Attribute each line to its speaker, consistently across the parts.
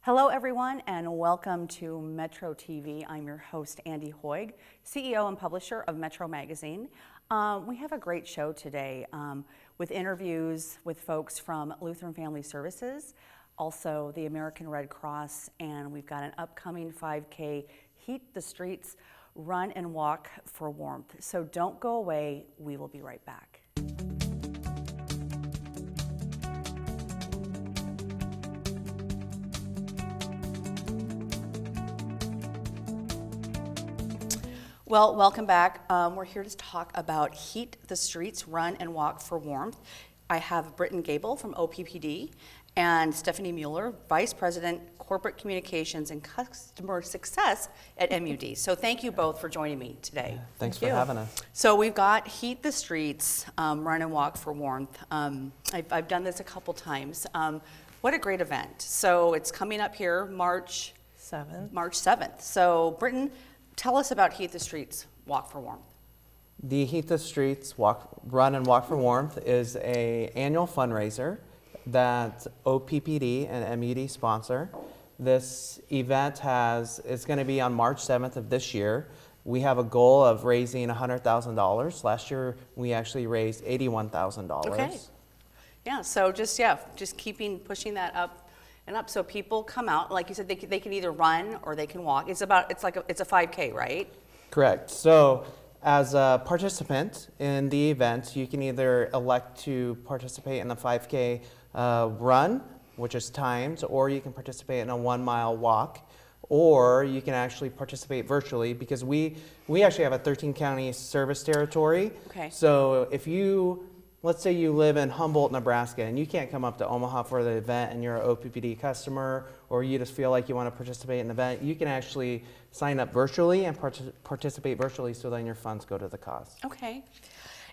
Speaker 1: Hello everyone and welcome to metroTV. I'm your host Andy Hoig, CEO and publisher of Metro Magazine. We have a great show today with interviews with folks from Lutheran Family Services, also the American Red Cross, and we've got an upcoming 5K Heat the Streets Run and Walk for Warmth. So don't go away, we will be right back. Well, welcome back. We're here to talk about Heat the Streets, Run and Walk for Warmth. I have Britton Gable from OPPD and Stephanie Mueller, Vice President, Corporate Communications and Customer Success at MUD. So thank you both for joining me today.
Speaker 2: Yeah, thanks for having us.
Speaker 1: So we've got Heat the Streets, Run and Walk for Warmth. I've done this a couple times. What a great event. So it's coming up here March 7th. So Britton, tell us about Heat the Streets, Walk for Warmth.
Speaker 2: The Heat the Streets Run and Walk for Warmth is an annual fundraiser that OPPD and MUD sponsor. This event is going to be on March 7th of this year. We have a goal of raising $100,000. Last year we actually raised $81,000.
Speaker 1: Okay. Yeah, so just pushing that up and up, so people come out. Like you said, they can either run or they can walk. It's a 5K, right?
Speaker 2: Correct. So as a participant in the event, you can either elect to participate in the 5K run, which is timed, or you can participate in a 1 mile walk, or you can actually participate virtually, because we actually have a 13 county service territory.
Speaker 1: Okay.
Speaker 2: So if let's say you live in Humboldt, Nebraska, and you can't come up to Omaha for the event and you're an OPPD customer, or you just feel like you want to participate in the event, you can actually sign up virtually and participate virtually, so then your funds go to the cause.
Speaker 1: Okay.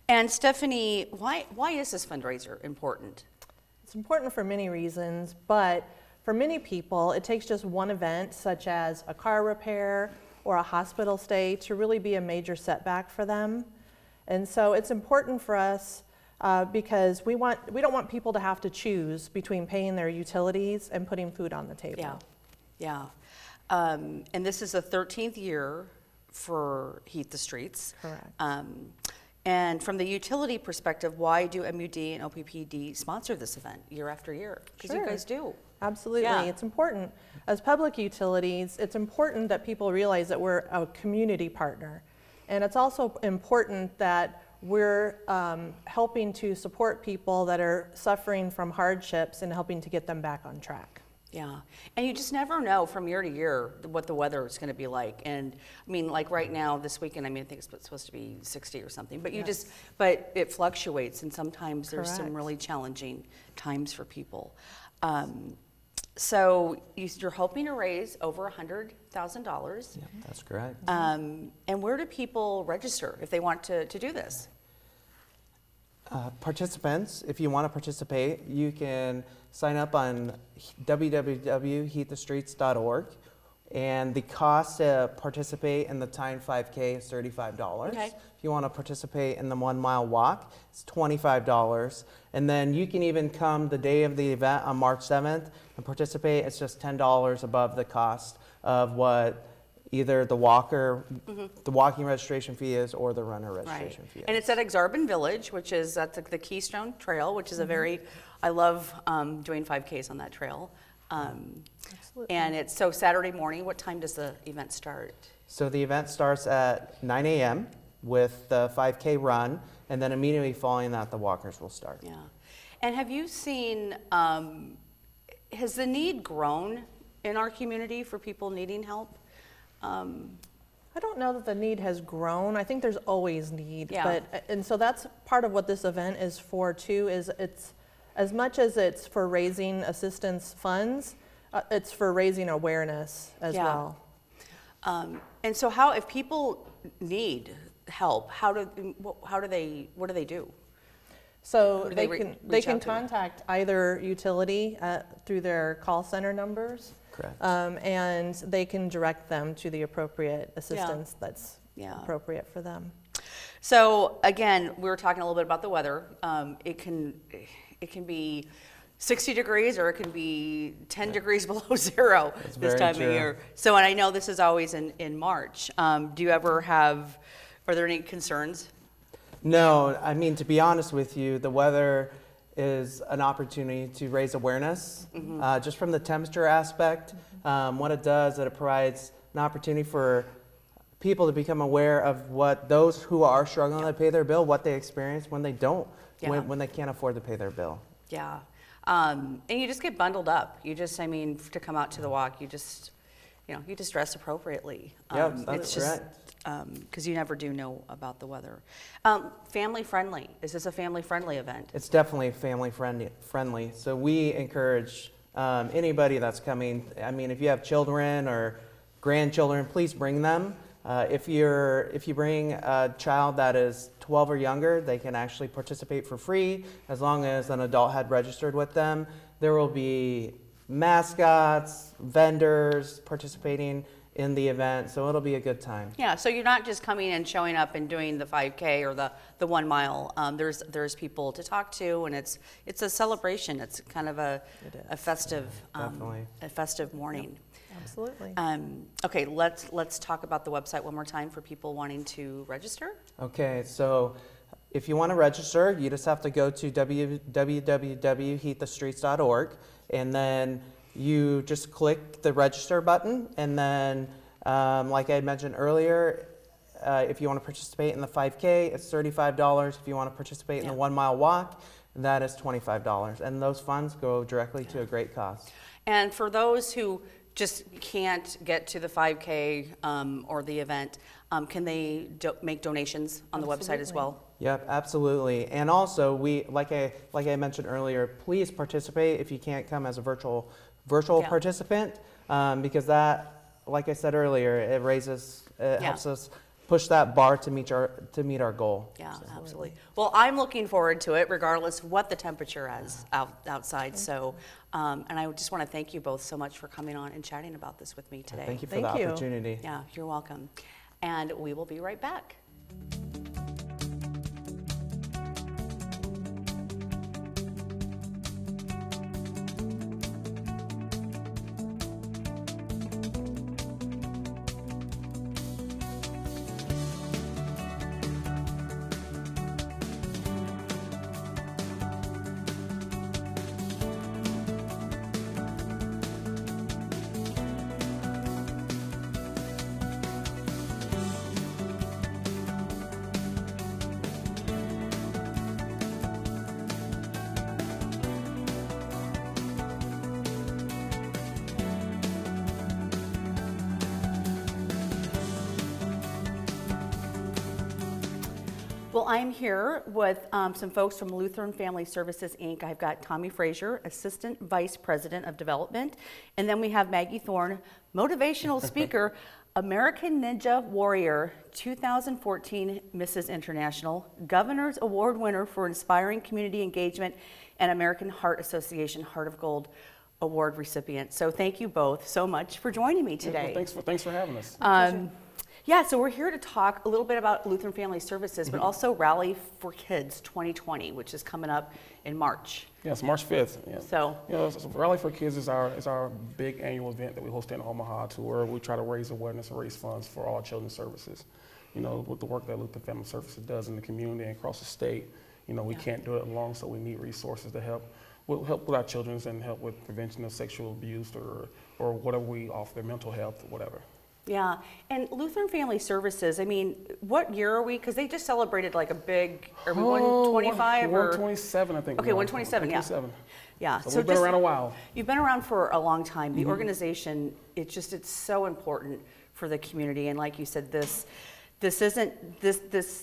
Speaker 1: And Stephanie, why is this fundraiser important?
Speaker 3: It's important for many reasons, but for many people, it takes just one event, such as a car repair or a hospital stay, to really be a major setback for them. And so it's important for us because we don't want people to have to choose between paying their utilities and putting food on the table.
Speaker 1: Yeah. And this is the 13th year for Heat the Streets.
Speaker 3: Correct.
Speaker 1: And from the utility perspective, why do MUD and OPPD sponsor this event year after year? Because you guys do.
Speaker 3: Absolutely.
Speaker 1: Yeah.
Speaker 3: It's important. As public utilities, it's important that people realize that we're a community partner. And it's also important that we're helping to support people that are suffering from hardships and helping to get them back on track.
Speaker 1: Yeah, and you just never know from year to year what the weather is going to be like. And I mean, like right now, this weekend, I think it's supposed to be 60 or something. But but it fluctuates, and sometimes there's some really challenging times for people. So you're hoping to raise over $100,000.
Speaker 2: Yeah, that's correct.
Speaker 1: And where do people register if they want to do this?
Speaker 2: Participants, if you want to participate, you can sign up on www.heatthestreets.org, and the cost to participate in the timed 5K is $35.
Speaker 1: Okay.
Speaker 2: If you want to participate in the 1 mile walk, it's $25. And then you can even come the day of the event on March 7th and participate. It's just $10 above the cost of what either the walking registration fee is, or the runner registration fee is.
Speaker 1: And it's at Exarban Village, which is at the Keystone Trail, which is I love doing 5Ks on that trail.
Speaker 3: Absolutely.
Speaker 1: And it's so Saturday morning. What time does the event start?
Speaker 2: So the event starts at 9 a.m. with the 5K run, and then immediately following that, the walkers will start.
Speaker 1: Yeah. And have you seen, has the need grown in our community for people needing help?
Speaker 3: I don't know that the need has grown. I think there's always need.
Speaker 1: Yeah.
Speaker 3: And so that's part of what this event is for too, is it's, as much as it's for raising assistance funds, it's for raising awareness as well.
Speaker 1: And so if people need help, what do they do?
Speaker 3: So
Speaker 1: They
Speaker 3: they can contact either utility through their call center numbers.
Speaker 2: Correct.
Speaker 3: And they can direct them to the appropriate assistance that's appropriate for them.
Speaker 1: So again, we were talking a little bit about the weather. It can be 60 degrees, or it can be 10 degrees below zero
Speaker 2: That's
Speaker 1: this
Speaker 2: very
Speaker 1: time
Speaker 2: true.
Speaker 1: of year. So, and I know this is always in March. Do you ever have, are there any concerns?
Speaker 2: No, I mean, to be honest with you, the weather is an opportunity to raise awareness, just from the temperature aspect. What it does, it provides an opportunity for people to become aware of what those who are struggling to pay their bill, what they experience when they don't,
Speaker 1: Yeah.
Speaker 2: when they can't afford to pay their bill.
Speaker 1: Yeah. And you just get bundled up. You just, I mean, to come out to the walk, you just dress appropriately.
Speaker 2: Yeah, that's correct.
Speaker 1: Because you never do know about the weather. Family friendly. Is this a family friendly event?
Speaker 2: It's definitely family friendly. So we encourage anybody that's coming. I mean, if you have children or grandchildren, please bring them. If you bring a child that is 12 or younger, they can actually participate for free as long as an adult had registered with them. There will be mascots, vendors participating in the event, so it'll be a good time.
Speaker 1: Yeah, so you're not just coming and showing up and doing the 5K or the 1 mile. There's people to talk to, and it's a celebration. It's kind of a festive
Speaker 2: Definitely.
Speaker 1: a festive morning.
Speaker 3: Absolutely.
Speaker 1: Okay, let's talk about the website one more time for people wanting to register.
Speaker 2: Okay, so if you want to register, you just have to go to www.heatthestreets.org, and then you just click the register button, and then like I mentioned earlier, if you want to participate in the 5K, it's $35. If you want to participate in the 1 mile walk, that is $25, and those funds go directly to a great cause.
Speaker 1: And for those who just can't get to the 5K or the event, can they make donations on the website as well?
Speaker 2: Yep, absolutely. And also, like I mentioned earlier, please participate if you can't come as a virtual participant, because that, like I said earlier, it helps us push that bar to meet our goal.
Speaker 1: Yeah, absolutely. Well, I'm looking forward to it, regardless of what the temperature is outside. So, and I just want to thank you both so much for coming on and chatting about this with me today.
Speaker 2: Thank you for
Speaker 3: Thank
Speaker 2: the
Speaker 3: you.
Speaker 2: opportunity.
Speaker 1: Yeah, you're welcome. And we will be right back. Well, I'm here with some folks from Lutheran Family Services, Inc. I've got Tommie Frazier, Assistant Vice President of Development, and then we have Maggie Thorne, Motivational Speaker, American Ninja Warrior, 2014 Mrs. International, Governor's Award winner for Inspiring Community Engagement, and American Heart Association Heart of Gold Award recipient. So thank you both so much for joining me today.
Speaker 4: Well, thanks for having us.
Speaker 1: Yeah, so we're here to talk a little bit about Lutheran Family Services, but also Rally for Kids 2020, which is coming up in March.
Speaker 4: Yes, March 5th. Yeah.
Speaker 1: So,
Speaker 4: Rally for Kids is our big annual event that we host in Omaha, to where we try to raise awareness and raise funds for all children's services. You know, with the work that Lutheran Family Services does in the community and across the state, you know, we can't do it alone, so we need resources to help with our children and help with prevention of sexual abuse or whatever we offer, mental health, whatever.
Speaker 1: yeah, and Lutheran Family Services, I mean, what year are we? Because they just celebrated like a big, are we 125 or?
Speaker 4: 127, I think.
Speaker 1: Okay, 127, yeah.
Speaker 4: 127.
Speaker 1: Yeah.
Speaker 4: So we've been around a while.
Speaker 1: You've been around for a long time. The organization, it's so important for the community. And like you said, this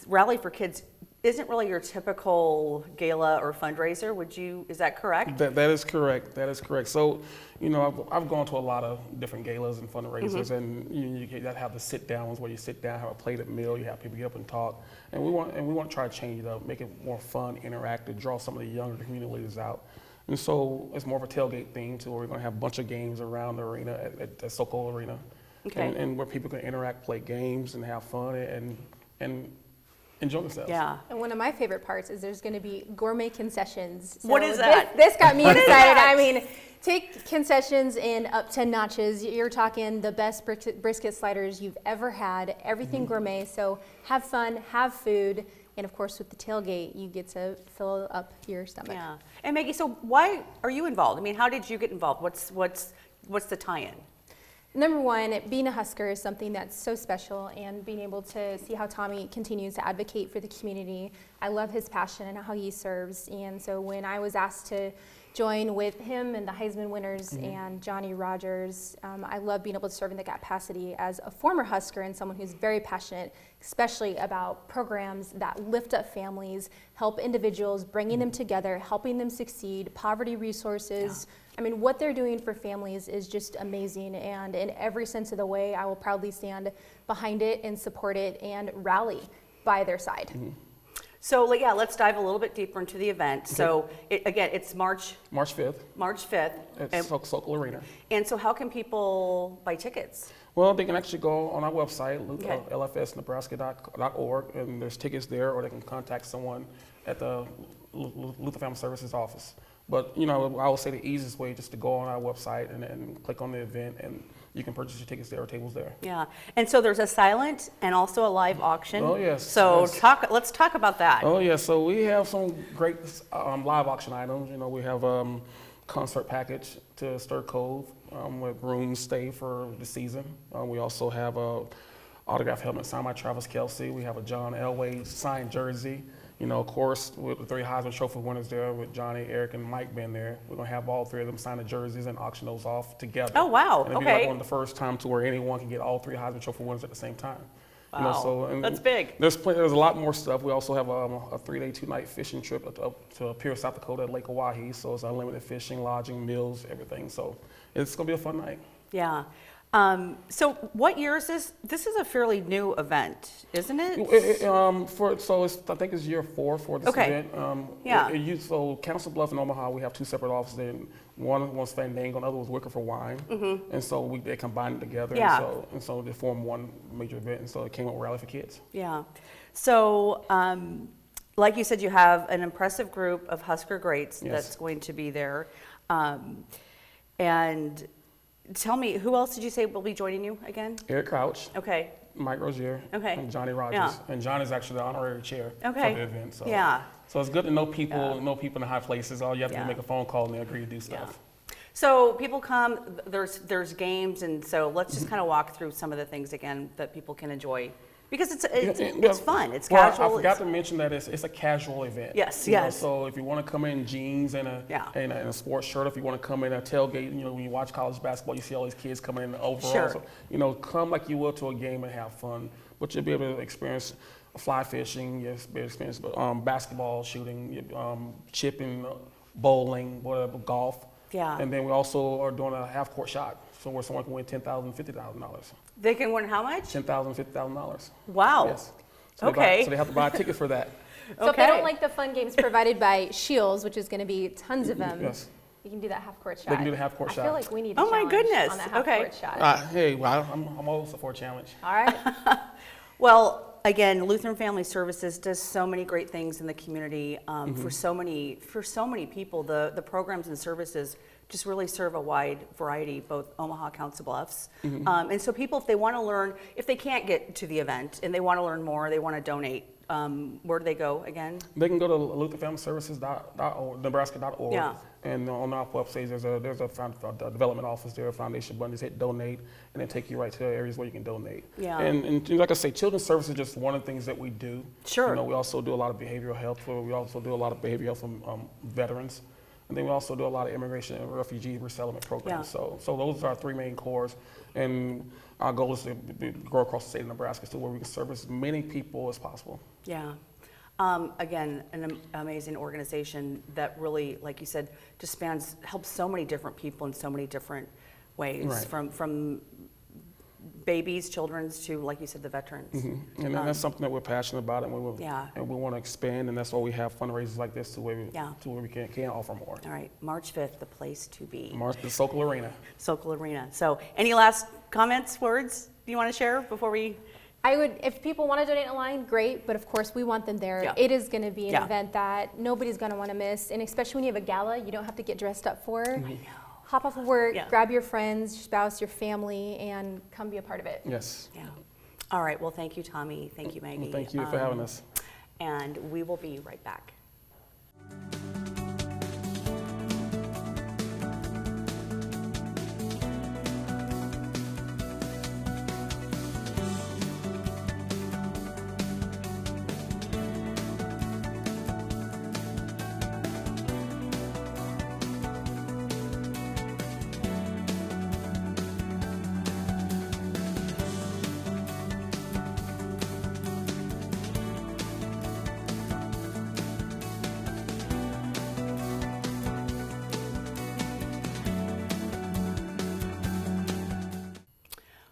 Speaker 1: Rally for Kids isn't really your typical gala or fundraiser. Is that correct?
Speaker 4: That is correct. That is correct. So, you know, I've gone to a lot of different galas and fundraisers, and you have the sit downs where you sit down, have a plated meal, you have people get up and talk, and we want to try to change it up, make it more fun, interactive, draw some of the younger community leaders out. And so it's more of a tailgate theme, to where we're going to have a bunch of games around the arena at the Sokol Arena,
Speaker 1: Okay.
Speaker 4: and where people can interact, play games, and have fun, and enjoy themselves.
Speaker 1: Yeah.
Speaker 5: And one of my favorite parts is there's going to be gourmet concessions.
Speaker 1: What is that?
Speaker 5: This got me
Speaker 1: What is
Speaker 5: excited.
Speaker 1: that?
Speaker 5: I mean, take concessions in up 10 notches. You're talking the best brisket sliders you've ever had, everything gourmet. So have fun, have food, and of course with the tailgate, you get to fill up your stomach.
Speaker 1: Yeah. And Maggie, so why are you involved? I mean, how did you get involved? What's the tie-in?
Speaker 5: Number one, being a Husker is something that's so special, and being able to see how Tommie continues to advocate for the community. I love his passion and how he serves, and so when I was asked to join with him and the Heisman winners and Johnny Rogers, I love being able to serve in that capacity as a former Husker and someone who's very passionate, especially about programs that lift up families, help individuals, bringing them together, helping them succeed, poverty resources. I mean, what they're doing for families is just amazing, and in every sense of the way, I will proudly stand behind it and support it and rally by their side.
Speaker 1: So yeah, let's dive a little bit deeper into the event.
Speaker 4: Okay.
Speaker 1: So again, it's March
Speaker 4: 5th
Speaker 1: March 5th.
Speaker 4: at Sokol Arena.
Speaker 1: And so how can people buy tickets?
Speaker 4: Well, they can actually go on our website,
Speaker 1: Okay.
Speaker 4: lfsnebraska.org, and there's tickets there, or they can contact someone at the Lutheran Family Services office. But, you know, I would say the easiest way is just to go on our website and click on the event, and you can purchase your tickets there or tables there.
Speaker 1: Yeah. And so there's a silent and also a live auction.
Speaker 4: Oh, yes,
Speaker 1: So
Speaker 4: yes.
Speaker 1: let's talk about that.
Speaker 4: Oh, yeah, so we have some great live auction items. You know, we have concert package to Stir Cove with room stay for the season. We also have a autograph helmet signed by Travis Kelce. We have a John Elway signed jersey. You know, of course, with the 3 Heisman Trophy winners there, with Johnny, Eric, and Mike being there, we're going to have all 3 of them sign the jerseys and auction those off together.
Speaker 1: Oh, wow.
Speaker 4: And it'll be
Speaker 1: Okay.
Speaker 4: like one of the first time to where anyone can get all 3 Heisman Trophy winners at the same time. You know,
Speaker 1: Wow.
Speaker 4: and
Speaker 1: That's big.
Speaker 4: There's a lot more stuff. We also have a 3-day, 2-night fishing trip up to Pierce, South Dakota at Lake Oahe. So it's unlimited fishing, lodging, meals, everything. So it's going to be a fun night.
Speaker 1: Yeah. So what year is this? This is a fairly new event, isn't it?
Speaker 4: I think it's year 4 for this
Speaker 1: Okay.
Speaker 4: event.
Speaker 1: Yeah.
Speaker 4: So Council Bluff and Omaha, we have 2 separate offices. And one was Fandango, another was Wicker for Wine. And so they combined it together.
Speaker 1: Yeah.
Speaker 4: And so they formed one major event. And so it came up with Rally for Kids.
Speaker 1: Yeah. So, like you said, you have an impressive group of Husker greats
Speaker 4: Yes.
Speaker 1: that's going to be there. And tell me, who else did you say will be joining you again?
Speaker 4: Eric Crouch,
Speaker 1: Okay.
Speaker 4: Mike Rozier,
Speaker 1: Okay.
Speaker 4: and Johnny Rogers.
Speaker 1: Yeah.
Speaker 4: And John is actually the honorary chair
Speaker 1: Okay.
Speaker 4: for the event. So.
Speaker 1: Yeah.
Speaker 4: So it's good to know people, in the high places. All you have to do
Speaker 1: Yeah.
Speaker 4: is make a phone call and they agree to do stuff.
Speaker 1: So people come, there's games, and so let's just kind of walk through some of the things again that people can enjoy. Because it's fun, it's
Speaker 4: Well,
Speaker 1: casual.
Speaker 4: I forgot
Speaker 1: it's-
Speaker 4: to mention that it's a casual event.
Speaker 1: Yes,
Speaker 4: You know,
Speaker 1: yes.
Speaker 4: so if you want to come in jeans and a sports shirt, if you want to come in a tailgate, you know, when you watch college basketball, you see all these kids coming in overalls.
Speaker 1: Sure.
Speaker 4: So, you know, come like you would to a game and have fun. But you'll be able to experience fly fishing, experience basketball shooting, chipping, bowling, whatever, golf.
Speaker 1: Yeah.
Speaker 4: And then we also are doing a half court shot, so where someone can win $10,000, $50,000.
Speaker 1: They can win how much?
Speaker 4: $10,000, $50,000.
Speaker 1: Wow.
Speaker 4: Yes. So
Speaker 1: Okay.
Speaker 4: so they have to buy a ticket for that.
Speaker 5: So if they
Speaker 1: Okay.
Speaker 5: don't like the fun games provided by Shields, which is going to be tons of them,
Speaker 4: Yes.
Speaker 5: you can do that half-court shot.
Speaker 4: They can do the half-court
Speaker 5: I
Speaker 4: shot.
Speaker 5: feel like we need a
Speaker 1: Oh my
Speaker 5: challenge
Speaker 1: goodness.
Speaker 5: on that
Speaker 1: Okay.
Speaker 5: half-court shot.
Speaker 4: Hey, well, I'm always up for a challenge.
Speaker 5: All right.
Speaker 1: Well, again, Lutheran Family Services does so many great things in the community for so many people. The programs and services just really serve a wide variety, both Omaha, Council Bluffs. And so people, if they want to learn, if they can't get to the event and they want to learn more, they want to donate, where do they go again?
Speaker 4: They can go to LutheranFamilyServices.org, Nebraska.org.
Speaker 1: Yeah.
Speaker 4: And on our website, there's a development office there, a foundation button. Just hit donate, and then take you right to the areas where you can donate.
Speaker 1: Yeah.
Speaker 4: And like I say, children's service is just one of the things that we do.
Speaker 1: Sure.
Speaker 4: You know, we also do a lot of behavioral health. We also do a lot of behavioral health for veterans. And then we also do a lot of immigration and refugee resettlement programs.
Speaker 1: Yeah.
Speaker 4: So those are our 3 main cores. And our goal is to grow across the state of Nebraska to where we can service as many people as possible.
Speaker 1: Yeah. Again, an amazing organization that really, like you said, just helps so many different people in so many different ways,
Speaker 4: Right.
Speaker 1: from babies, children's to, like you said, the veterans.
Speaker 4: And that's something that we're passionate about, and
Speaker 1: Yeah.
Speaker 4: we want to expand, and that's why we have fundraisers like this to where we can offer more.
Speaker 1: All right, March 5th, the place to be.
Speaker 4: March the Sokol Arena.
Speaker 1: Sokol Arena. So any last comments, words you want to share before we
Speaker 5: I would, if people want to donate online, great, but of course we want them there.
Speaker 1: Yeah.
Speaker 5: It is going to be an
Speaker 1: Yeah.
Speaker 5: event that nobody's going to want to miss, and especially when you have a gala, you don't have to get dressed up for. Hop off of work,
Speaker 1: Yeah.
Speaker 5: grab your friends, your spouse, your family, and come be a part of it.
Speaker 4: Yes.
Speaker 1: Yeah. All right. Well, thank you, Tommie. Thank you, Maggie.
Speaker 4: Well, thank you for having us.
Speaker 1: And we will be right back.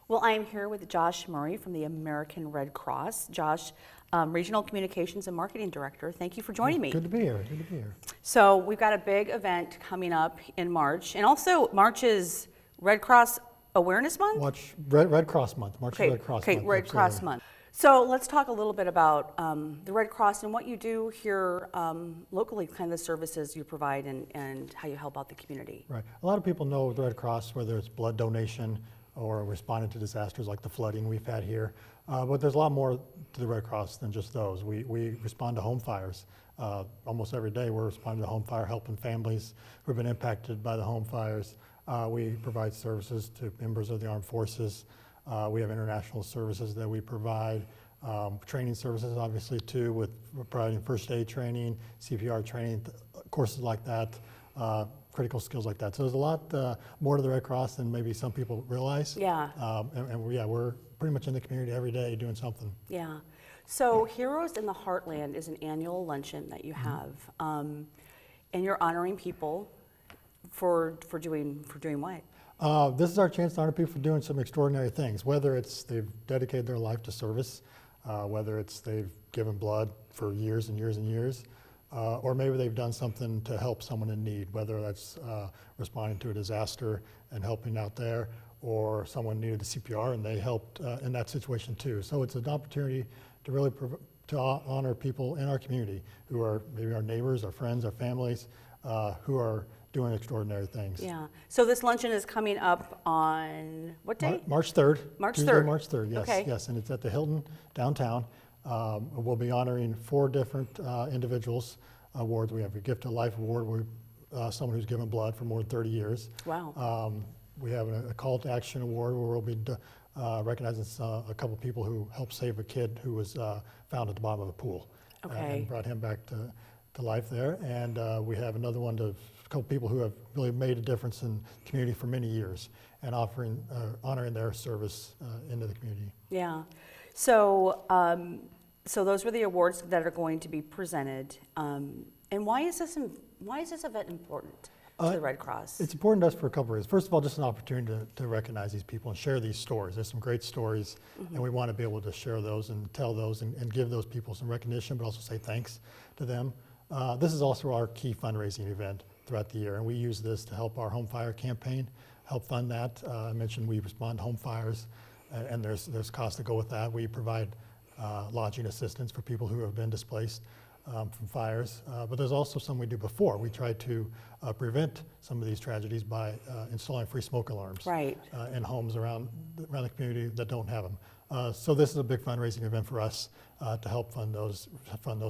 Speaker 1: Well, I am here with Josh Murray from the American Red Cross. Josh, Regional Communications and Marketing Director, thank you for joining me.
Speaker 6: Good to be here. Good to be here.
Speaker 1: So we've got a big event coming up in March, and also March is Red Cross Awareness Month?
Speaker 6: Watch Red Cross Month. March is Red Cross Month.
Speaker 1: Okay, Red Cross
Speaker 6: absolutely.
Speaker 1: Month. So let's talk a little bit about the Red Cross and what you do here locally, kind of the services you provide and how you help out the community.
Speaker 6: Right. A lot of people know the Red Cross, whether it's blood donation or responding to disasters like the flooding we've had here. But there's a lot more to the Red Cross than just those. We respond to home fires. Almost every day we're responding to home fire, helping families who have been impacted by the home fires. We provide services to members of the armed forces. We have international services that we provide. Training services, obviously, too, with providing first aid training, CPR training, courses like that. Critical skills like that. So there's a lot more to the Red Cross than maybe some people realize.
Speaker 1: Yeah.
Speaker 6: And we're pretty much in the community every day doing something.
Speaker 1: Yeah. So Heroes in the Heartland is an annual luncheon that you have, and you're honoring people for doing what?
Speaker 6: This is our chance to honor people for doing some extraordinary things, whether it's they've dedicated their life to service, whether it's they've given blood for years and years and years, or maybe they've done something to help someone in need, whether that's responding to a disaster and helping out there, or someone needed a CPR and they helped in that situation too. So it's an opportunity to really honor people in our community who are maybe our neighbors, our friends, our families, who are doing extraordinary things.
Speaker 1: Yeah. So this luncheon is coming up on what day?
Speaker 6: March 3rd.
Speaker 1: March
Speaker 6: Tuesday,
Speaker 1: 3rd.
Speaker 6: March 3rd, yes.
Speaker 1: Okay.
Speaker 6: Yes, and it's at the Hilton downtown. We'll be honoring 4 different individuals awards. We have a Gift of Life award where someone who's given blood for more than 30 years.
Speaker 1: Wow.
Speaker 6: We have a Call to Action award where we'll be recognizing a couple people who helped save a kid who was found at the bottom of a pool.
Speaker 1: Okay.
Speaker 6: And brought him back to life there. And we have another one to a couple people who have really made a difference in the community for many years and honoring their service into the community.
Speaker 1: Yeah. So so those were the awards that are going to be presented. And why is this event important to the Red Cross?
Speaker 6: It's important to us for a couple of reasons. First of all, just an opportunity to recognize these people and share these stories. There's some great stories, and we want to be able to share those and tell those and give those people some recognition, but also say thanks to them. This is also our key fundraising event throughout the year, and we use this to help our home fire campaign, help fund that. I mentioned we respond to home fires, and there's costs that go with that. We provide lodging assistance for people who have been displaced from fires, but there's also some we do before. We try to prevent some of these tragedies by installing free smoke alarms
Speaker 1: Right.
Speaker 6: in homes around the community that don't have them. So this is a big fundraising event for us to help fund those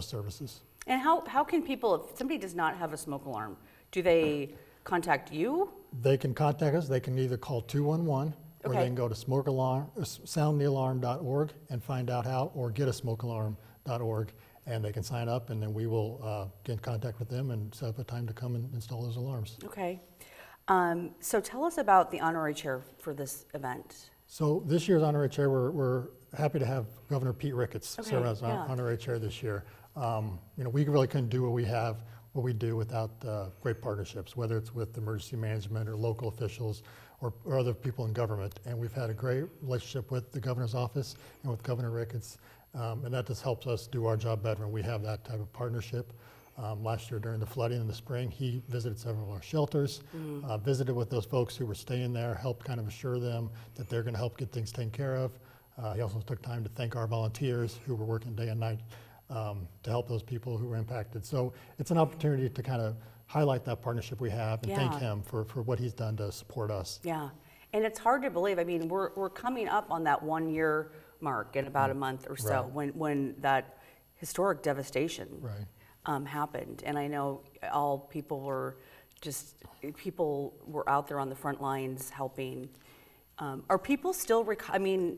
Speaker 6: services.
Speaker 1: And how can people, if somebody does not have a smoke alarm, do they contact you?
Speaker 6: They can contact us. They can either call 211 or
Speaker 1: Okay.
Speaker 6: they can go to soundthealarm.org and find out how, or getasmokealarm.org, and they can sign up, and then we will get in contact with them and set up a time to come and install those alarms.
Speaker 1: Okay. So tell us about the honorary chair for this event.
Speaker 6: So this year's honorary chair, we're happy to have Governor Pete Ricketts
Speaker 1: Okay,
Speaker 6: serve as our
Speaker 1: yeah.
Speaker 6: honorary chair this year. We really couldn't do what we do without great partnerships, whether it's with emergency management or local officials or other people in government. And we've had a great relationship with the governor's office and with Governor Ricketts, and that just helps us do our job better when we have that type of partnership. Last year during the flooding in the spring, he visited several of our shelters, visited with those folks who were staying there, helped kind of assure them that they're going to help get things taken care of. He also took time to thank our volunteers who were working day and night to help those people who were impacted. So it's an opportunity to kind of highlight that partnership we have and thank him for what he's done to support us.
Speaker 1: Yeah, and it's hard to believe. I mean, we're coming up on that 1 year mark in about a month or so when that historic devastation happened. And I know all people were out there on the front lines helping. Are people still, I mean,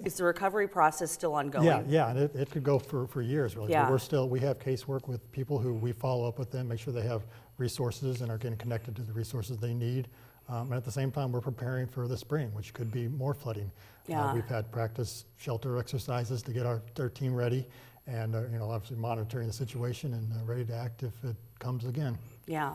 Speaker 1: is the recovery process still ongoing?
Speaker 6: Yeah, and it could go for years, really.
Speaker 1: Yeah.
Speaker 6: But we have casework with people who we follow up with them, make sure they have resources and are getting connected to the resources they need. And at the same time, we're preparing for the spring, which could be more flooding.
Speaker 1: Yeah.
Speaker 6: We've had practice shelter exercises to get our team ready, and obviously monitoring the situation and ready to act if it comes again.
Speaker 1: Yeah.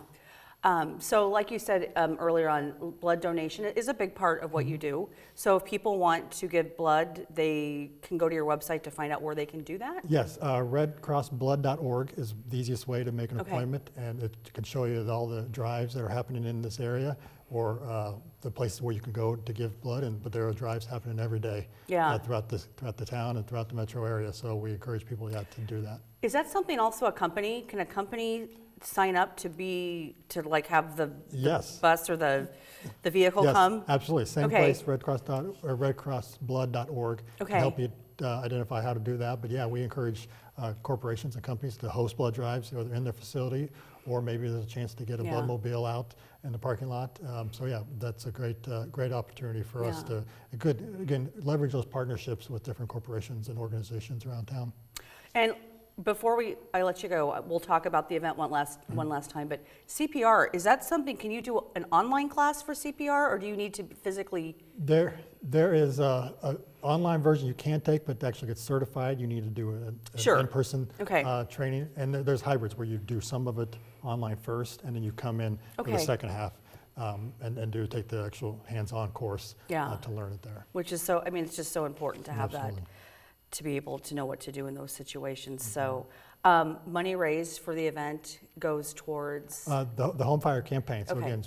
Speaker 1: So like you said earlier on, blood donation is a big part of what you do. So if people want to give blood, they can go to your website to find out where they can do that?
Speaker 6: Yes, redcrossblood.org is the easiest way to make an appointment, and it can show you all the drives that are happening in this area, or the places where you can go to give blood. But there are drives happening every day throughout the town and throughout the metro area. So we encourage people to do that.
Speaker 1: Is that something also a company? Can a company sign up to have the bus or the vehicle come?
Speaker 6: Yes, absolutely. Same place, redcrossblood.org can help you identify how to do that. But yeah, we encourage corporations and companies to host blood drives either in their facility, or maybe there's a chance to get a blood mobile out in the parking lot. So yeah, that's a great opportunity for us to leverage those partnerships with different corporations and organizations around town.
Speaker 1: And before I let you go, we'll talk about the event one last time, but CPR, is that something, can you do an online class for CPR, or do you need to physically?
Speaker 6: There is a online version you can take, but to actually get certified, you need to do an in-person training. And there's hybrids where you do some of it online first, and then you come in for the second half and take the actual hands-on course to learn it there. Which is
Speaker 1: it's just so important to have that, to be able to know what to do in those situations. So money raised for the event goes towards?
Speaker 6: The home fire campaign. So again,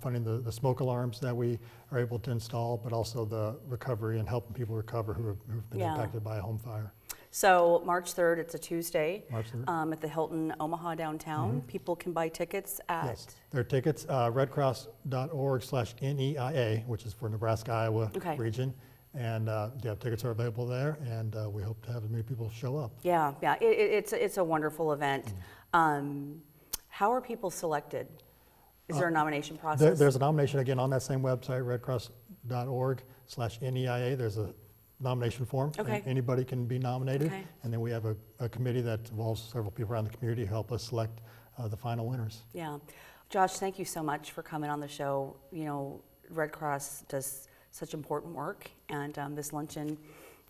Speaker 6: funding the smoke alarms that we are able to install, but also the recovery and helping people recover who've been impacted by a home fire.
Speaker 1: So March 3rd, it's a Tuesday,
Speaker 6: March 3rd.
Speaker 1: At the Hilton Omaha downtown. People can buy tickets at?
Speaker 6: Yes, there are tickets, redcross.org/NEIA, which is for Nebraska, Iowa region. And tickets are available there, and we hope to have as many people show up.
Speaker 1: Yeah, it's a wonderful event. How are people selected? Is there a nomination process?
Speaker 6: There's a nomination, again, on that same website, redcross.org/NEIA. There's a nomination form. Anybody can be nominated. And then we have a committee that involves several people around the community to help us select the final winners. Yeah.
Speaker 1: Josh, thank you so much for coming on the show. Red Cross does such important work, and this luncheon,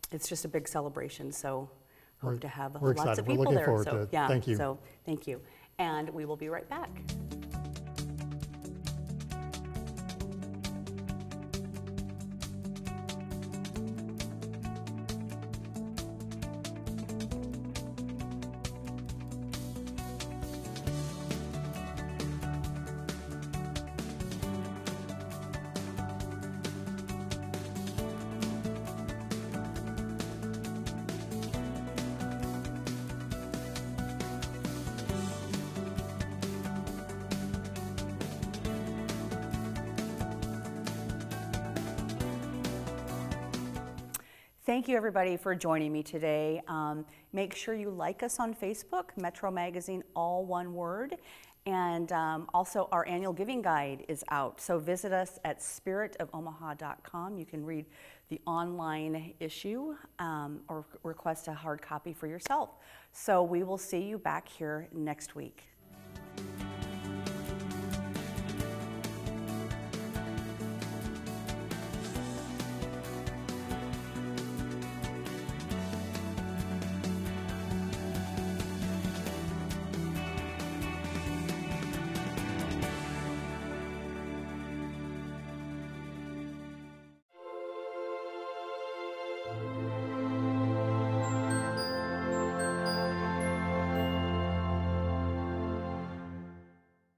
Speaker 1: it's just a big celebration, so hope to have lots of people there.
Speaker 6: We're looking forward to it. Thank you.
Speaker 1: So thank you. And we will be right back. Thank you, everybody, for joining me today. Make sure you like us on Facebook, Metro Magazine, all one word. And also, our annual giving guide is out. So visit us at spiritofomaha.com. You can read the online issue or request a hard copy for yourself. So we will see you back here next week.